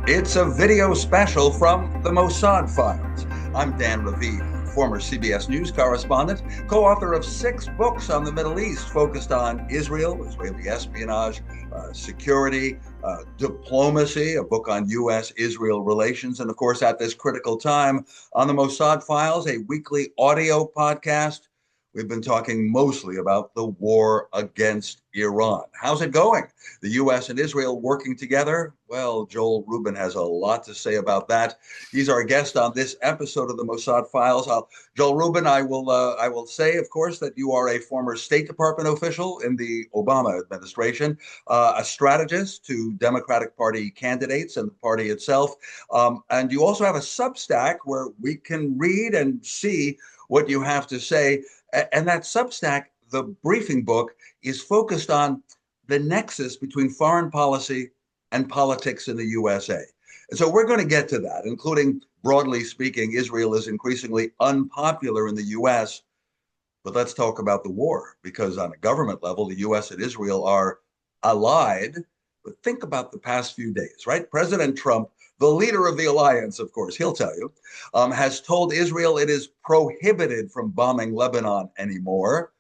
It's a video special from the Mossad Files. I'm Dan Raviv, former CBS News correspondent, co-author of 6 books on the Middle East focused on Israel, Israeli espionage, security, diplomacy, a book on U.S.-Israel relations, and of course, at this critical time on the Mossad Files, a weekly audio podcast. We've been talking mostly about the war against Iran. How's it going? The U.S. and Israel working together? Well, Joel Rubin has a lot to say about that. He's our guest on this episode of the Mossad Files. Joel Rubin, I will say, of course, that you are a former State Department official in the Obama administration, a strategist to Democratic Party candidates and the party itself. And you also have a Substack where we can read and see what you have to say. And that Substack, the briefing book, is focused on the nexus between foreign policy and politics in the USA. And so we're going to get to that, including, broadly speaking, Israel is increasingly unpopular in the US. But let's talk about the war, because on a government level, the US and Israel are allied. But think about the past few days, right? President Trump, the leader of the alliance, of course, he'll tell you, has told Israel it is prohibited from bombing Lebanon anymore.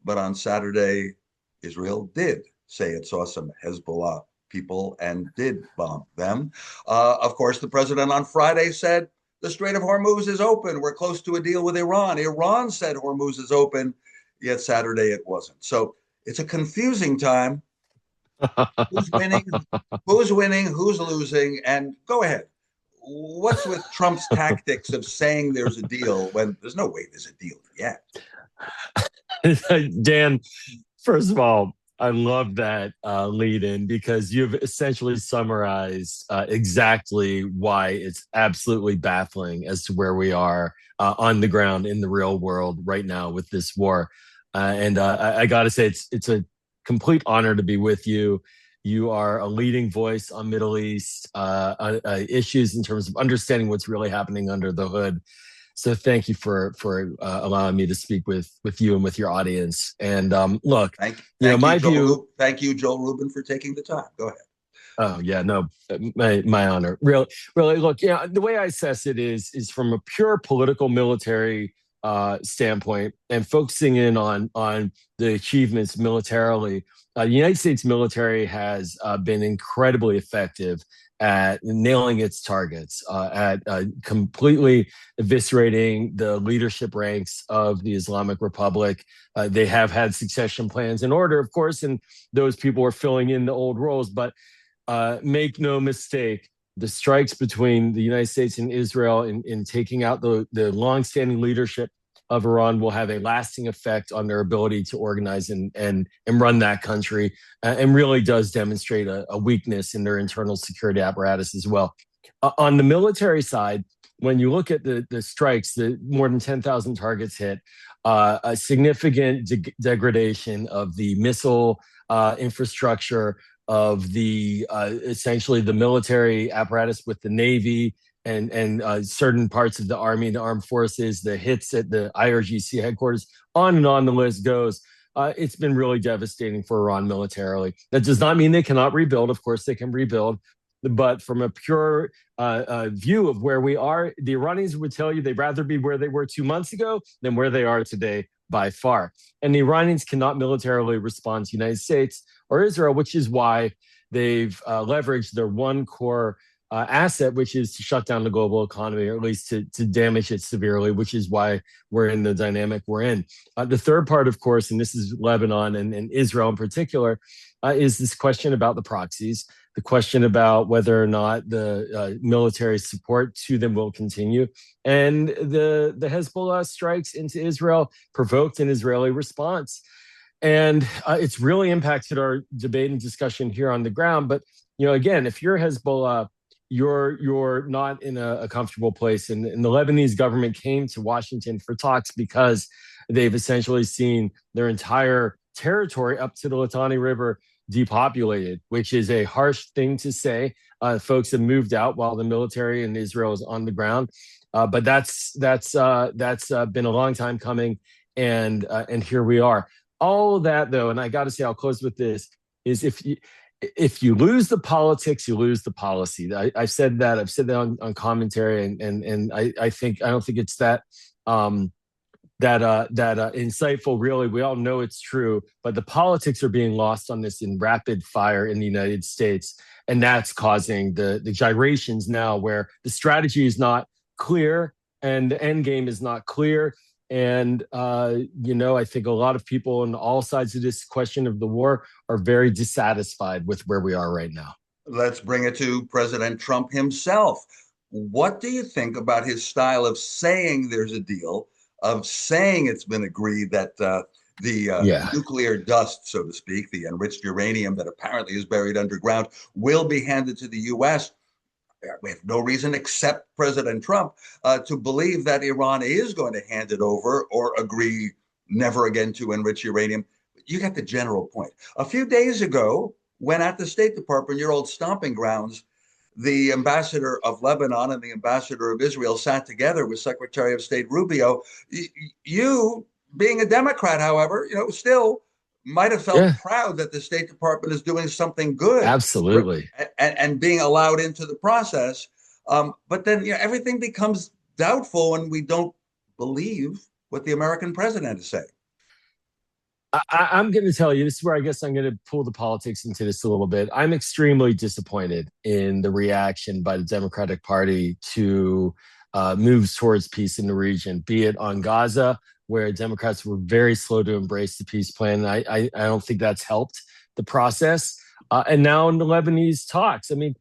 But on Saturday, Israel did say it saw some Hezbollah people and did bomb them. Of course, the president on Friday said the Strait of Hormuz is open. We're close to a deal with Iran. Iran said Hormuz is open, yet Saturday it wasn't. So it's a confusing time. Who's winning? Who's winning? Who's losing? And go ahead. What's with Trump's tactics of saying there's a deal when there's no way there's a deal yet? Dan, first of all, I love that lead in, because you've essentially summarized exactly why it's absolutely baffling as to where we are on the ground in the real world right now with this war. And I got to say, it's a complete honor to be with you. You are a leading voice on Middle East issues in terms of understanding what's really happening under the hood. So thank you for allowing me to speak with you and with your audience. And look, thank you, Joel Rubin, for taking the time. Go ahead. Oh yeah, no, my honor. Really, look, the way I assess it is from a pure political military standpoint, and focusing in on the achievements militarily. The United States military has been incredibly effective at nailing its targets, at completely eviscerating the leadership ranks of the Islamic Republic. They have had succession plans in order, of course, and those people are filling in the old roles. But make no mistake, the strikes between the United States and Israel in taking out the longstanding leadership of Iran will have a lasting effect on their ability to organize and run that country, and really does demonstrate a weakness in their internal security apparatus as well. On the military side, when you look at the strikes, the more than 10,000 targets hit, a significant degradation of the missile infrastructure, of the essentially the military apparatus with the Navy and certain parts of the Army, the armed forces, the hits at the IRGC headquarters, on and on the list goes. It's been really devastating for Iran militarily. That does not mean they cannot rebuild. Of course, they can rebuild. But from a pure view of where we are, the Iranians would tell you they'd rather be where they were 2 months ago than where they are today by far. And the Iranians cannot militarily respond to the United States or Israel, which is why they've leveraged their one core asset, which is to shut down the global economy, or at least to damage it severely, which is why we're in the dynamic we're in. The third part, of course, and this is Lebanon and Israel in particular, is this question about the proxies, the question about whether or not the military support to them will continue. And the Hezbollah strikes into Israel provoked an Israeli response. And it's really impacted our debate and discussion here on the ground. But, again, if you're Hezbollah, you're not in a comfortable place. And the Lebanese government came to Washington for talks because they've essentially seen their entire territory up to the Litani River depopulated, which is a harsh thing to say. Folks have moved out while the military in Israel is on the ground. But that's been a long time coming, and here we are. All of that, though, and I got to say, I'll close with this: is if you lose the politics, you lose the policy. I've said that. I've said that on commentary, and I don't think it's that insightful. Really, we all know it's true, but the politics are being lost on this in rapid fire in the United States, and that's causing the gyrations now, where the strategy is not clear and the end game is not clear. And, I think a lot of people on all sides of this question of the war are very dissatisfied with where we are right now. Let's bring it to President Trump himself. What do you think about his style of saying there's a deal, of saying it's been agreed that nuclear dust, so to speak, the enriched uranium that apparently is buried underground, will be handed to the U.S.? We have no reason except President Trump to believe that Iran is going to hand it over or agree never again to enrich uranium. You get the general point. A few days ago, when at the State Department, your old stomping grounds, the ambassador of Lebanon and the ambassador of Israel sat together with Secretary of State Rubio. You, being a Democrat, however, still might have felt proud that the State Department is doing something good. Absolutely. And being allowed into the process. But then everything becomes doubtful when we don't believe what the American president is saying. I'm going to tell you, this is where I guess I'm going to pull the politics into this a little bit. I'm extremely disappointed in the reaction by the Democratic Party to moves towards peace in the region, be it on Gaza, where Democrats were very slow to embrace the peace plan. I don't think that's helped the process. And now in the Lebanese talks, I mean,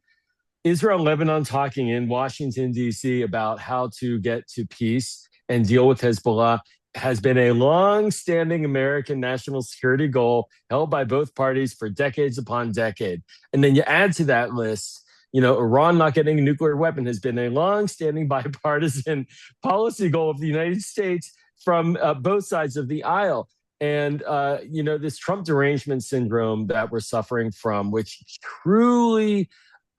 Israel and Lebanon talking in Washington, D.C. about how to get to peace and deal with Hezbollah has been a long-standing American national security goal held by both parties for decades upon decade. And then you add to that list, Iran not getting a nuclear weapon has been a long-standing bipartisan policy goal of the United States from both sides of the aisle. And, this Trump derangement syndrome that we're suffering from, which truly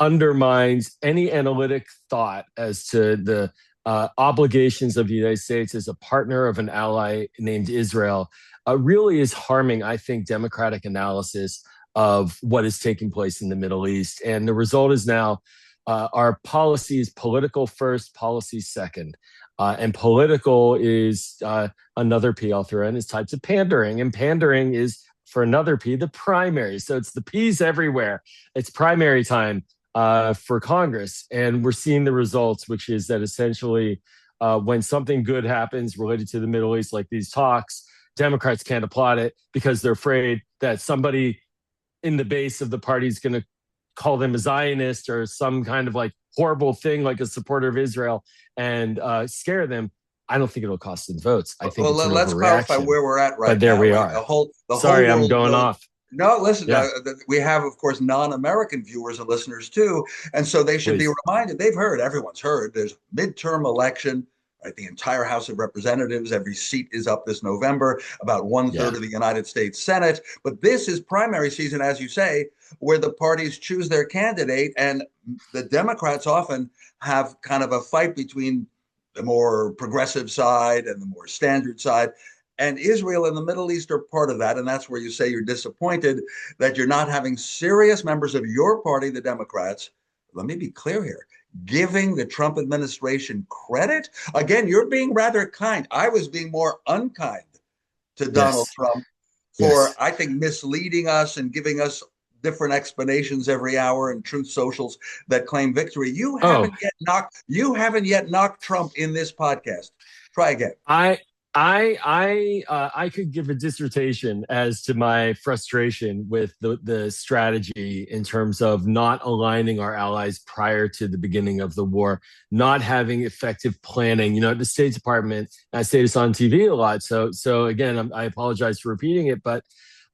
undermines any analytic thought as to the obligations of the United States as a partner of an ally named Israel, really is harming, I think, democratic analysis of what is taking place in the Middle East. And the result is now our policy is political first, policy second. And political is another P I'll throw in, is types of pandering. And pandering is, for another P, the primary. So it's the P's everywhere. It's primary time for Congress. And we're seeing the results, which is that essentially when something good happens related to the Middle East, like these talks, Democrats can't applaud it because they're afraid that somebody in the base of the party is going to call them a Zionist or some kind of like horrible thing, like a supporter of Israel, and scare them. I don't think it'll cost them votes. I think let's clarify where we're at right now. But there we are. Sorry, I'm going off. No, listen, we have, of course, non-American viewers and listeners too. And so they should be reminded, everyone's heard, there's midterm election, right? The entire House of Representatives, every seat is up this November, about 1/3 of the United States Senate. But this is primary season, as you say, where the parties choose their candidate. And the Democrats often have kind of a fight between the more progressive side and the more standard side. And Israel and the Middle East are part of that. And that's where you say you're disappointed that you're not having serious members of your party, the Democrats. Let me be clear here. Giving the Trump administration credit. Again, you're being rather kind. I was being more unkind to Donald Trump for, I think, misleading us and giving us different explanations every hour and truth socials that claim victory. You haven't yet knocked Trump in this podcast. Try again. I could give a dissertation as to my frustration with the strategy in terms of not aligning our allies prior to the beginning of the war, not having effective planning. The State Department, I say this on TV a lot, so again, I apologize for repeating it, but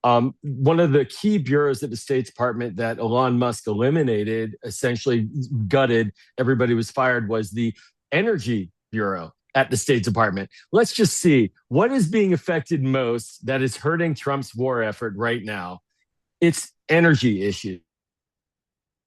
one of the key bureaus at the State Department that Elon Musk eliminated, essentially gutted, everybody was fired, was the Energy Bureau at the State Department. Let's just see what is being affected most that is hurting Trump's war effort right now. It's energy issues.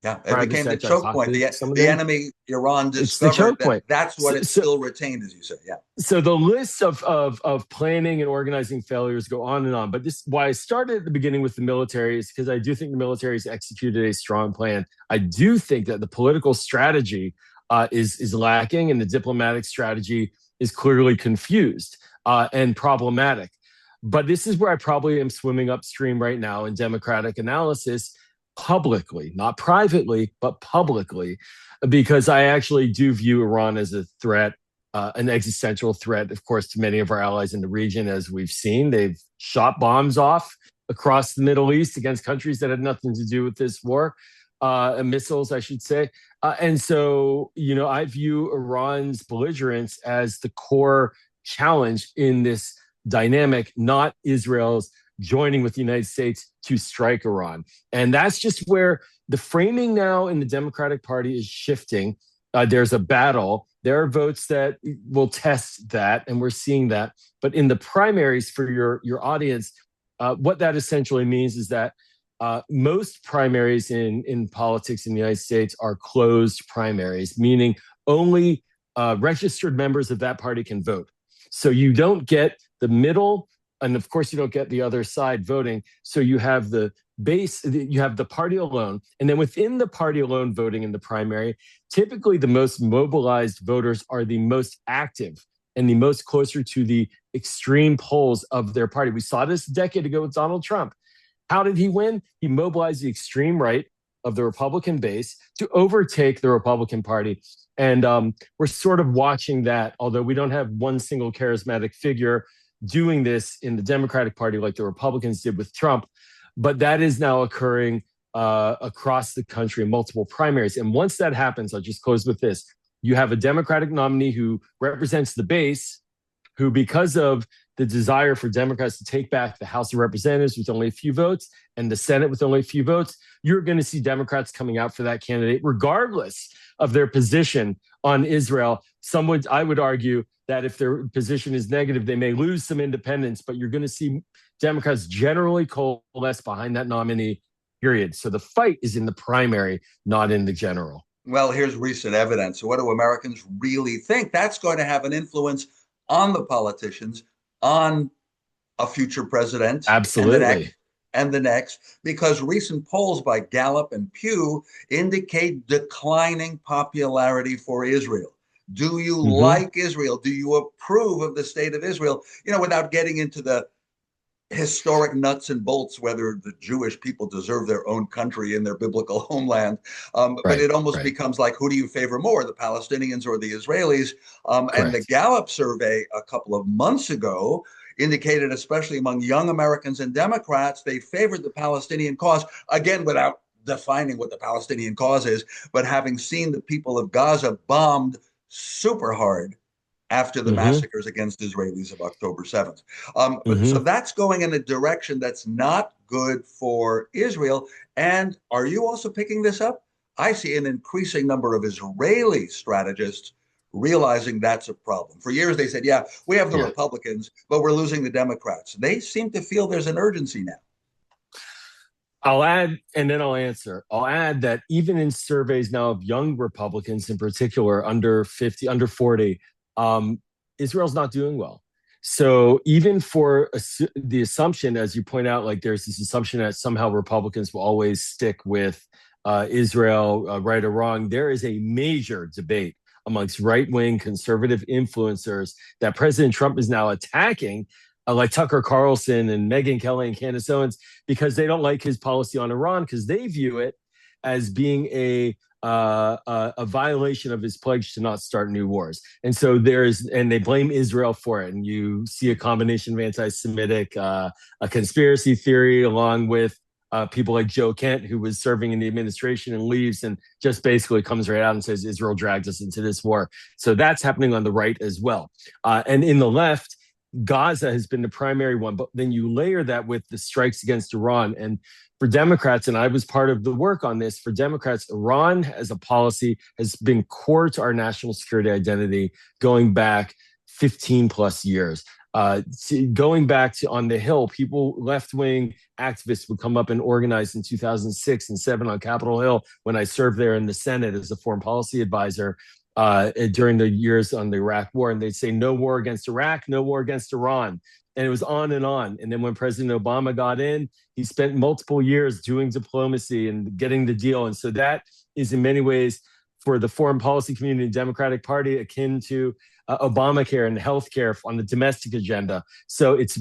Yeah, it private became the sector. I choke talked point. to The, some of the them. enemy Iran It's the discovered choke point. that's what So, it so, still retained, as you say. Yeah. so the list of planning and organizing failures go on and on. But this why I started at the beginning with the military is because I do think the military has executed a strong plan. I do think that the political strategy is lacking, and the diplomatic strategy is clearly confused and problematic. But this is where I probably am swimming upstream right now in democratic analysis, publicly, not privately, but publicly, because I actually do view Iran as a threat, an existential threat, of course, to many of our allies in the region. As we've seen, they've shot bombs off across the Middle East against countries that had nothing to do with this war, missiles, I should say. And so, I view Iran's belligerence as the core challenge in this dynamic, not Israel's joining with the United States to strike Iran. And that's just where the framing now in the Democratic Party is shifting. There's a battle. There are votes that will test that, and we're seeing that. But in the primaries for your audience, what that essentially means is that most primaries in politics in the United States are closed primaries, meaning only registered members of that party can vote. So you don't get the middle, and of course you don't get the other side voting. So you have the base, you have the party alone, and then within the party alone voting in the primary, typically the most mobilized voters are the most active and the most closer to the extreme poles of their party. We saw this a decade ago with Donald Trump. How did he win? He mobilized the extreme right of the Republican base to overtake the Republican Party. And we're sort of watching that, although we don't have one single charismatic figure doing this in the Democratic Party like the Republicans did with Trump. But that is now occurring across the country in multiple primaries. And once that happens, I'll just close with this. You have a Democratic nominee who represents the base, who, because of the desire for Democrats to take back the House of Representatives with only a few votes and the Senate with only a few votes, you're going to see Democrats coming out for that candidate, regardless of their position on Israel. I would argue that if their position is negative, they may lose some independence, but you're going to see Democrats generally coalesce behind that nominee, period. So the fight is in the primary, not in the general. Well, here's recent evidence. What do Americans really think? That's going to have an influence on the politicians, on a future president, Absolutely, and the next, because recent polls by Gallup and Pew indicate declining popularity for Israel. Do you like Israel? Do you approve of the state of Israel? Without getting into the historic nuts and bolts, whether the Jewish people deserve their own country in their biblical homeland. But it almost becomes like, who do you favor more, the Palestinians or the Israelis? And the Gallup survey a couple of months ago indicated, especially among young Americans and Democrats, they favored the Palestinian cause, again, without defining what the Palestinian cause is, but having seen the people of Gaza bombed super hard after the massacres against Israelis of October 7th. So that's going in a direction that's not good for Israel. And are you also picking this up? I see an increasing number of Israeli strategists realizing that's a problem. For years, they said, yeah, we have the Republicans, but we're losing the Democrats. They seem to feel there's an urgency now. I'll add, and then I'll answer. I'll add that even in surveys now of young Republicans in particular, under 50, under 40, Israel's not doing well. So even for the assumption, as you point out, like there's this assumption that somehow Republicans will always stick with Israel, right or wrong, there is a major debate amongst right-wing conservative influencers that President Trump is now attacking, like Tucker Carlson and Megyn Kelly and Candace Owens, because they don't like his policy on Iran, because they view it as being a violation of his pledge to not start new wars. And so and they blame Israel for it. And you see a combination of anti-Semitic, a conspiracy theory, along with people like Joe Kent, who was serving in the administration and leaves and just basically comes right out and says, Israel dragged us into this war. So that's happening on the right as well. And in the left, Gaza has been the primary one, but then you layer that with the strikes against Iran. And for Democrats, and I was part of the work on this, for Democrats, Iran as a policy has been core to our national security identity going back 15 plus years. Going back to on the Hill, people, left-wing activists would come up and organize in 2006 and 7 on Capitol Hill when I served there in the Senate as a foreign policy advisor during the years on the Iraq War. And they'd say, no war against Iraq, no war against Iran. And it was on and on. And then when President Obama got in, he spent multiple years doing diplomacy and getting the deal. And so that is in many ways for the foreign policy community and Democratic Party akin to Obamacare and healthcare on the domestic agenda. So it's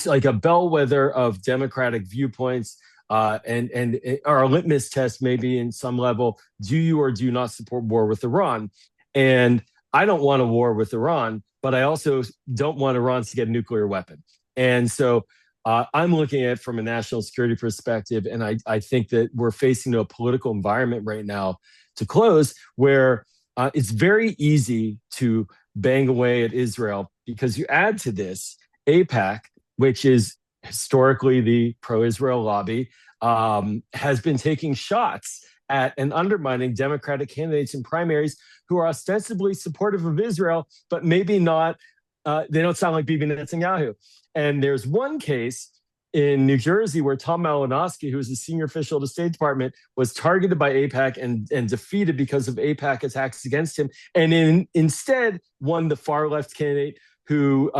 like a bellwether of Democratic viewpoints. And or a litmus test, maybe in some level, do you or do you not support war with Iran? And I don't want a war with Iran, but I also don't want Iran to get a nuclear weapon. And so I'm looking at it from a national security perspective, and I think that we're facing a political environment right now to close where it's very easy to bang away at Israel because you add to this AIPAC, which is historically the pro-Israel lobby, has been taking shots at and undermining Democratic candidates in primaries who are ostensibly supportive of Israel, but maybe not. They don't sound like Bibi Netanyahu. And there's one case in New Jersey where Tom Malinowski, who was a senior official of the State Department, was targeted by AIPAC and defeated because of AIPAC attacks against him, and instead won the far-left candidate who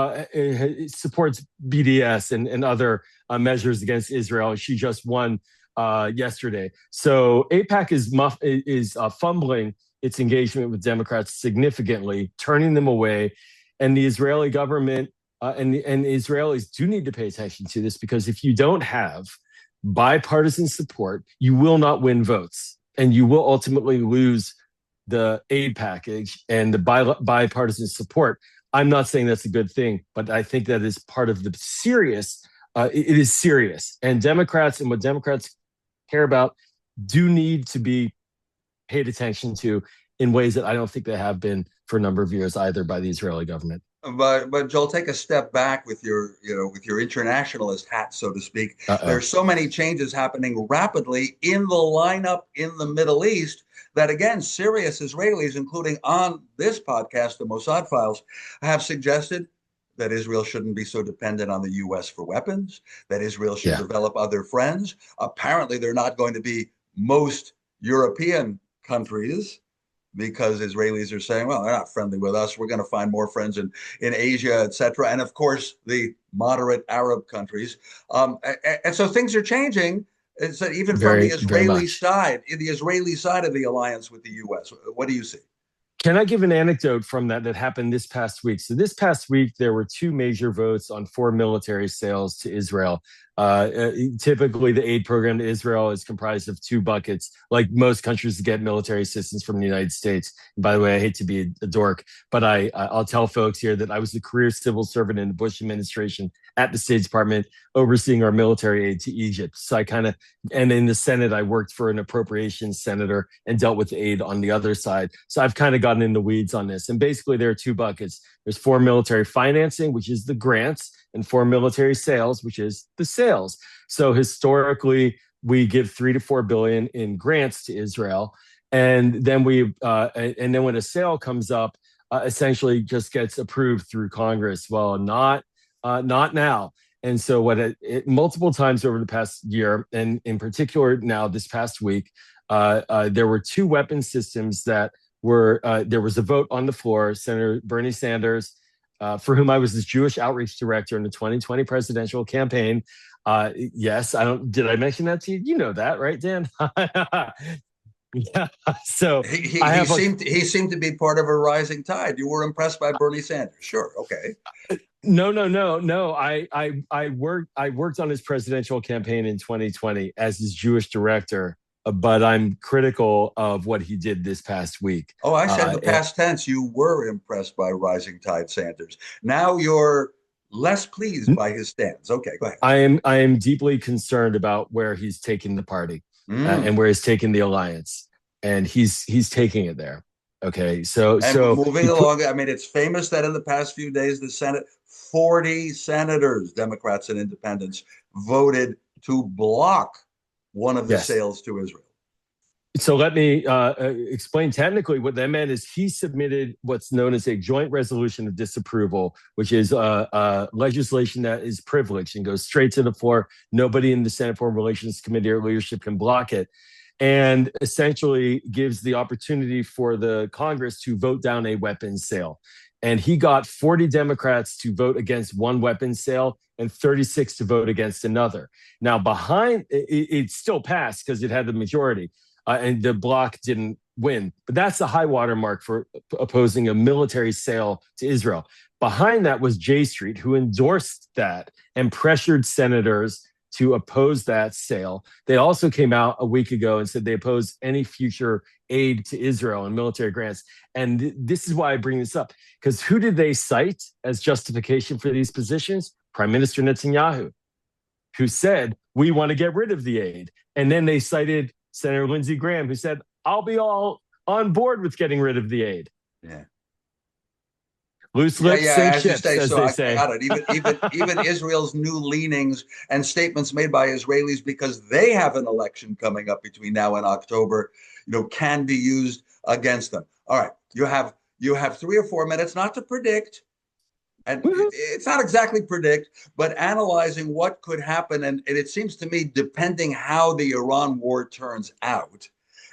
supports BDS and other measures against Israel. She just won yesterday. So AIPAC is fumbling its engagement with Democrats significantly, turning them away. And the Israeli government and Israelis do need to pay attention to this, because if you don't have bipartisan support, you will not win votes, and you will ultimately lose the aid package and the bipartisan support. I'm not saying that's a good thing, but I think that is part of the serious. It is serious, and Democrats and what Democrats care about do need to be paid attention to in ways that I don't think they have been for a number of years either by the Israeli government. But Joel, take a step back with your internationalist hat, so to speak. There's so many changes happening rapidly in the lineup in the Middle East that, again, serious Israelis, including on this podcast, the Mossad Files, have suggested that Israel shouldn't be so dependent on the U.S. for weapons, that Israel should develop other friends. Apparently, they're not going to be most European countries, because Israelis are saying, well, they're not friendly with us. We're going to find more friends in Asia, et cetera. And of course, the moderate Arab countries. And so things are changing. So even from the Israeli side, of the alliance with the U.S., what do you see? Can I give an anecdote from that happened this past week? So this past week, there were 2 major votes on 4 military sales to Israel. Typically, the aid program to Israel is comprised of 2 buckets, like most countries that get military assistance from the United States. And by the way, I hate to be a dork, but I'll tell folks here that I was a career civil servant in the Bush administration at the State Department, overseeing our military aid to Egypt. So and in the Senate, I worked for an appropriations senator and dealt with aid on the other side. So I've kind of gotten in the weeds on this. And basically, there are 2 buckets. There's foreign military financing, which is the grants, and foreign military sales, which is the sales. So historically, we give $3 to $4 billion in grants to Israel, and then when a sale comes up, essentially just gets approved through Congress. Well, not now. And so multiple times over the past year, and in particular now this past week, there were 2 weapon systems that were there was a vote on the floor. Senator Bernie Sanders, for whom I was his Jewish outreach director in the 2020 presidential campaign. Yes, did I mention that to you? You know that, right, Dan? Yeah. So he seemed to be part of a rising tide. You were impressed by Bernie Sanders. Sure. Okay. No. I worked on his presidential campaign in 2020 as his Jewish director, but I'm critical of what he did this past week. Oh, I said the past tense. You were impressed by rising tide Sanders. Now you're less pleased by his stance. Okay, go ahead. I am deeply concerned about where he's taking the party and where he's taking the alliance, and he's taking it there. Okay, so moving along. I mean, it's famous that in the past few days, the Senate, 40 senators, Democrats and independents, voted to block one of the sales to Israel. So let me explain technically what that meant is he submitted what's known as a joint resolution of disapproval, which is legislation that is privileged and goes straight to the floor. Nobody in the Senate Foreign Relations Committee or leadership can block it, and essentially gives the opportunity for the Congress to vote down a weapons sale. And he got 40 Democrats to vote against one weapons sale and 36 to vote against another. Now, behind it still passed because it had the majority. And the bloc didn't win. But that's the high water mark for opposing a military sale to Israel. Behind that was J Street, who endorsed that and pressured senators to oppose that sale. They also came out a week ago and said they oppose any future aid to Israel and military grants. And this is why I bring this up, because who did they cite as justification for these positions? Prime Minister Netanyahu, who said, we want to get rid of the aid. And then they cited Senator Lindsey Graham, who said, I'll be all on board with getting rid of the aid. Yeah. Loose lips, sink as ships, as so they I say. got it. Even Israel's new leanings and statements made by Israelis, because they have an election coming up between now and October, can be used against them. All right, you have 3 or 4 minutes, not to predict, and it's not exactly predict, but analyzing what could happen. And it seems to me, depending how the Iran war turns out,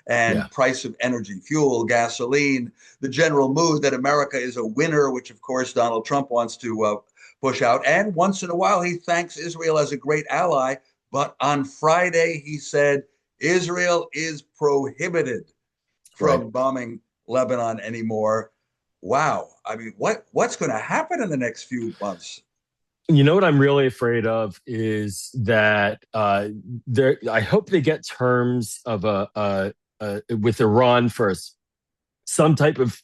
and price of energy, fuel, gasoline, the general mood that America is a winner, which of course Donald Trump wants to push out. And once in a while, he thanks Israel as a great ally. But on Friday, he said Israel is prohibited from bombing Lebanon anymore. Wow. I mean, what's going to happen in the next few months? You know what I'm really afraid of is that I hope they get terms of with Iran first, some type of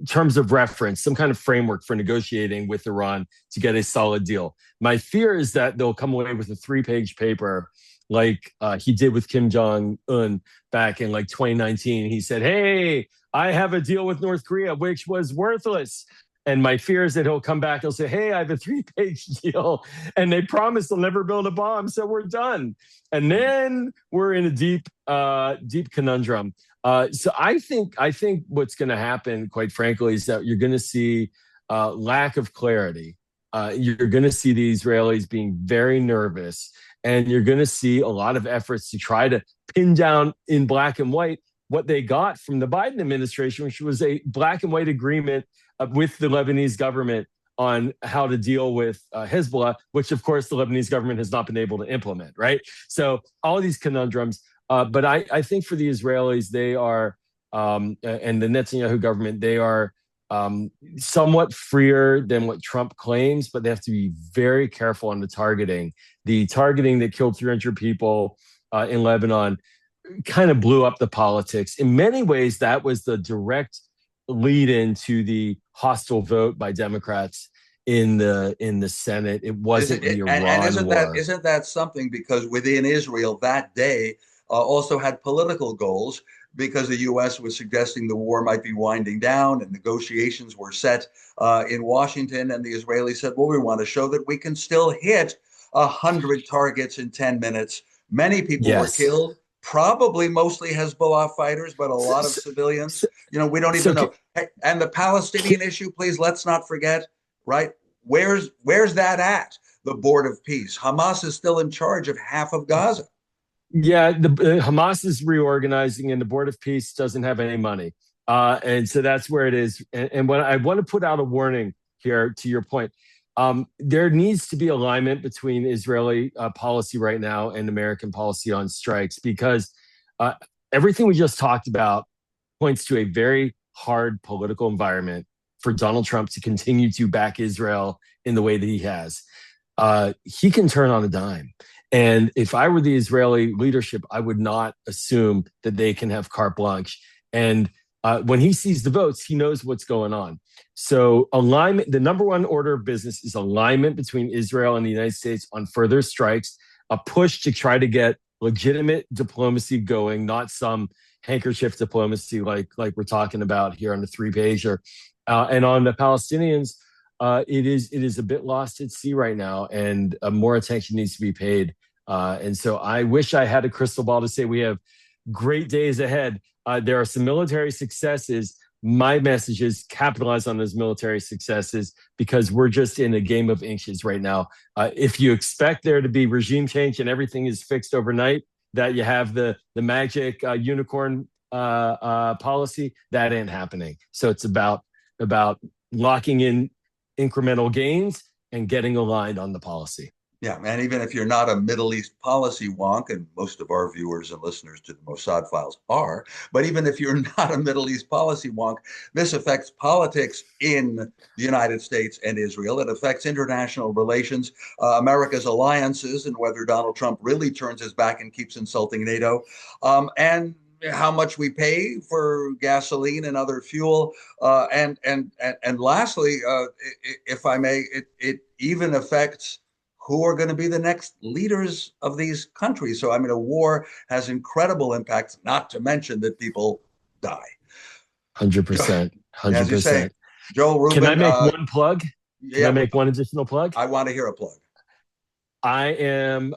terms of reference, some kind of framework for negotiating with Iran to get a solid deal. My fear is that they'll come away with a 3-page paper like he did with Kim Jong-un back in 2019. He said, hey, I have a deal with North Korea, which was worthless. And my fear is that he'll come back, he'll say, hey, I have a 3-page deal, and they promise they'll never build a bomb, so we're done. And then we're in a deep conundrum. So I think what's going to happen, quite frankly, is that you're going to see lack of clarity. You're going to see the Israelis being very nervous, and you're going to see a lot of efforts to try to pin down in black and white what they got from the Biden administration, which was a black and white agreement with the Lebanese government on how to deal with Hezbollah, which of course the Lebanese government has not been able to implement, right? So all of these conundrums, but I think for the Israelis, they are, and the Netanyahu government, they are somewhat freer than what Trump claims, but they have to be very careful on the targeting. The targeting that killed 300 people in Lebanon kind of blew up the politics. In many ways, that was the direct lead into the hostile vote by Democrats in the Senate. It wasn't the Iran war. Isn't that something? Because within Israel that day also had political goals, because the U.S. was suggesting the war might be winding down and negotiations were set in Washington. And the Israelis said, well, we want to show that we can still hit 100 targets in 10 minutes. Many people were killed. Probably mostly Hezbollah fighters, but a lot of civilians. We don't even know. And the Palestinian issue, please, let's not forget, right? Where's that at? The Board of Peace. Hamas is still in charge of half of Gaza. Yeah, the Hamas is reorganizing, and the Board of Peace doesn't have any money. And so that's where it is. And what I want to put out a warning here, to your point, there needs to be alignment between Israeli policy right now and American policy on strikes, because everything we just talked about points to a very hard political environment for Donald Trump to continue to back Israel in the way that he has. He can turn on a dime. And if I were the Israeli leadership, I would not assume that they can have carte blanche. And when he sees the votes, he knows what's going on. So alignment, the number one order of business is alignment between Israel and the United States on further strikes, a push to try to get legitimate diplomacy going, not some handkerchief diplomacy like we're talking about here on the 3-pager. And on the Palestinians, it is a bit lost at sea right now, and more attention needs to be paid And so I wish I had a crystal ball to say we have great days ahead. There are some military successes. My message is capitalize on those military successes because we're just in a game of inches right now. If you expect there to be regime change and everything is fixed overnight, that you have the magic unicorn policy, that ain't happening. So it's about locking in incremental gains and getting aligned on the policy. Yeah, and even if you're not a Middle East policy wonk, and most of our viewers and listeners to the Mossad Files are, but even if you're not a Middle East policy wonk, this affects politics in the United States and Israel. It affects international relations, America's alliances, and whether Donald Trump really turns his back and keeps insulting NATO, and how much we pay for gasoline and other fuel, and lastly, if I may, it even affects who are going to be the next leaders of these countries. So, I mean, a war has incredible impacts, not to mention that people die. 100%. 100%. As you say, Joel Rubin. Can I make one plug? Can I make one additional plug? I want to hear a plug. I am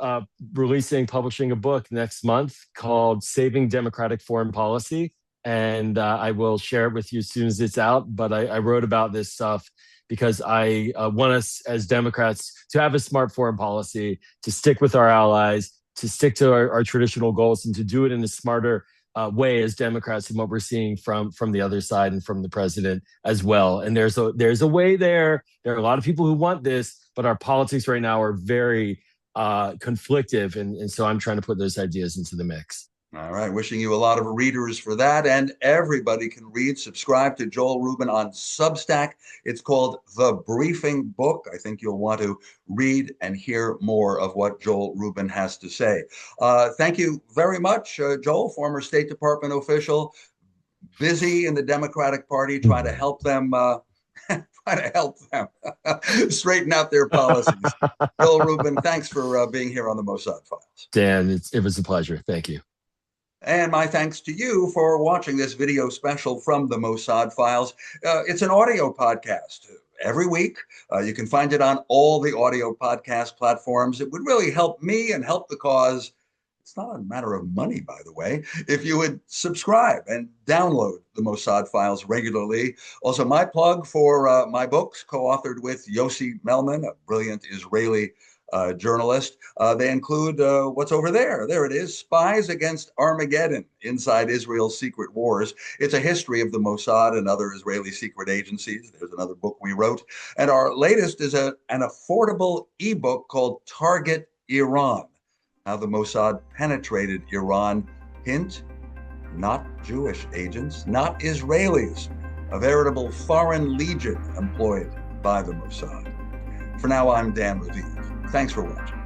publishing a book next month called Saving Democratic Foreign Policy. And I will share it with you as soon as it's out. But I wrote about this stuff because I want us as Democrats to have a smart foreign policy, to stick with our allies, to stick to our traditional goals, and to do it in a smarter way as Democrats than what we're seeing from the other side and from the president as well. And there's a way there. There are a lot of people who want this, but our politics right now are very conflictive. And so I'm trying to put those ideas into the mix. All right. Wishing you a lot of readers for that. And everybody can read. Subscribe to Joel Rubin on Substack. It's called The Briefing Book. I think you'll want to read and hear more of what Joel Rubin has to say. Thank you very much, Joel, former State Department official, busy in the Democratic Party, trying to help them straighten out their policies. Joel Rubin, thanks for being here on the Mossad Files. Dan, it was a pleasure. Thank you. And my thanks to you for watching this video special from the Mossad Files. It's an audio podcast every week. You can find it on all the audio podcast platforms. It would really help me and help the cause. It's not a matter of money, by the way, if you would subscribe and download the Mossad Files regularly. Also, my plug for my books, co-authored with Yossi Melman, a brilliant Israeli journalist. They include what's over there. There it is, Spies Against Armageddon, Inside Israel's Secret Wars. It's a history of the Mossad and other Israeli secret agencies. There's another book we wrote. And our latest is an affordable ebook called Target Iran, how the Mossad penetrated Iran. Hint, not Jewish agents, not Israelis, a veritable foreign legion employed by the Mossad. For now, I'm Dan Raviv. Thanks for watching.